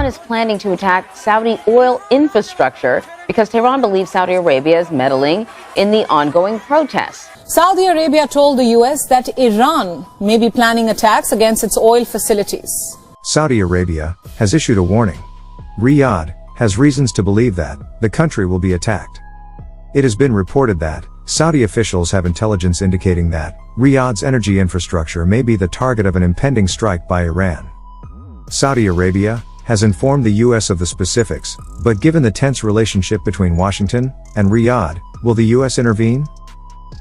is planning to attack Saudi oil infrastructure because Tehran believes Saudi Arabia is meddling in the ongoing protests. Saudi Arabia told the U.S. that Iran may be planning attacks against its oil facilities. Saudi Arabia has issued a warning. Riyadh has reasons to believe that the country will be attacked. It has been reported that Saudi officials have intelligence indicating that Riyadh's energy infrastructure may be the target of an impending strike by Iran. Saudi Arabia has informed the U.S. of the specifics, but given the tense relationship between Washington and Riyadh, will the U.S. intervene?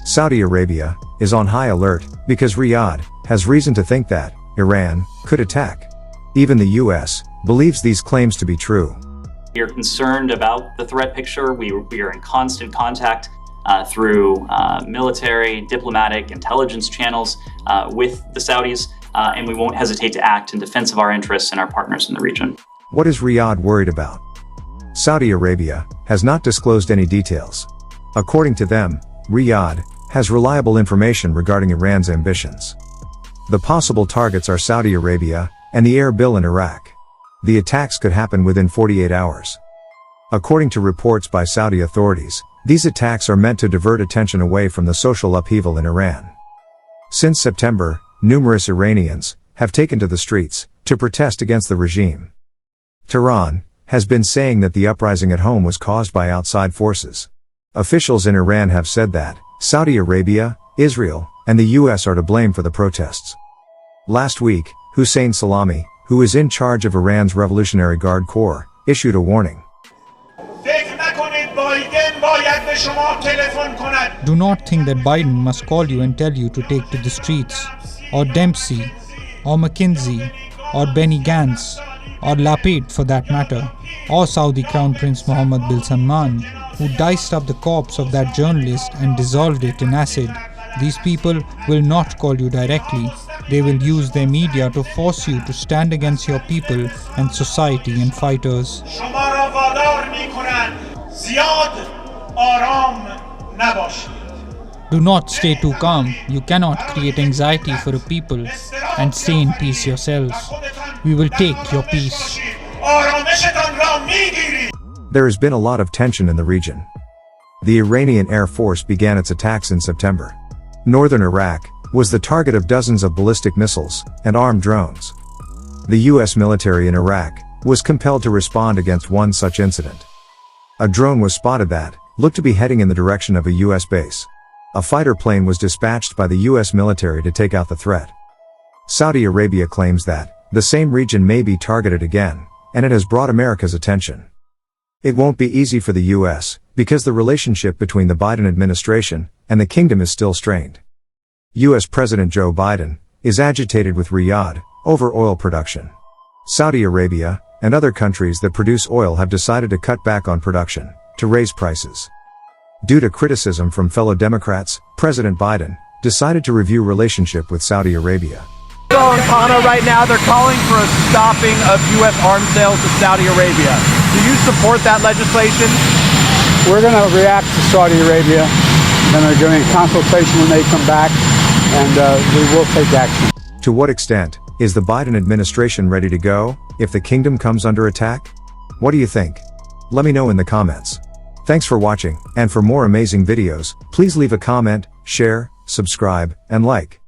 Saudi Arabia is on high alert because Riyadh has reason to think that Iran could attack. Even the U.S. believes these claims to be true. We are concerned about the threat picture. We are in constant contact through military, diplomatic, intelligence channels with the Saudis, and we won't hesitate to act in defense of our interests and our partners in the region. What is Riyadh worried about? Saudi Arabia has not disclosed any details. According to them, Riyadh has reliable information regarding Iran's ambitions. The possible targets are Saudi Arabia and the Erbil in Iraq. The attacks could happen within 48 hours. According to reports by Saudi authorities, these attacks are meant to divert attention away from the social upheaval in Iran. Since September, numerous Iranians have taken to the streets to protest against the regime. Tehran has been saying that the uprising at home was caused by outside forces. Officials in Iran have said that Saudi Arabia, Israel, and the US are to blame for the protests. Last week, Hussein Salami, who is in charge of Iran's Revolutionary Guard Corps, issued a warning. Do not think that Biden must call you and tell you to take to the streets, or Dempsey, or McKinsey, or Benny Gantz, or Lapid for that matter, or Saudi Crown Prince Mohammed bin Salman, who diced up the corpse of that journalist and dissolved it in acid. These people will not call you directly. They will use their media to force you to stand against your people and society and fighters. Do not stay too calm. You cannot create anxiety for a people and stay in peace yourselves. We will take your peace. There has been a lot of tension in the region. The Iranian Air Force began its attacks in September. Northern Iraq was the target of dozens of ballistic missiles and armed drones. The U.S. military in Iraq was compelled to respond against one such incident. A drone was spotted that looked to be heading in the direction of a U.S. base. A fighter plane was dispatched by the U.S. military to take out the threat. Saudi Arabia claims that the same region may be targeted again, and it has brought America's attention. It won't be easy for the U.S., because the relationship between the Biden administration and the kingdom is still strained. U.S. President Joe Biden is agitated with Riyadh over oil production. Saudi Arabia and other countries that produce oil have decided to cut back on production to raise prices. Due to criticism from fellow Democrats, President Biden decided to review relationship with Saudi Arabia. So in Ghana right now, they're calling for a stopping of U.S. arms sales to Saudi Arabia. Do you support that legislation? We're going to react to Saudi Arabia, and they're doing a consultation when they come back, and we will take action. To what extent is the Biden administration ready to go if the kingdom comes under attack? What do you think? Let me know in the comments. Thanks for watching, and for more amazing videos, please leave a comment, share, subscribe, and like.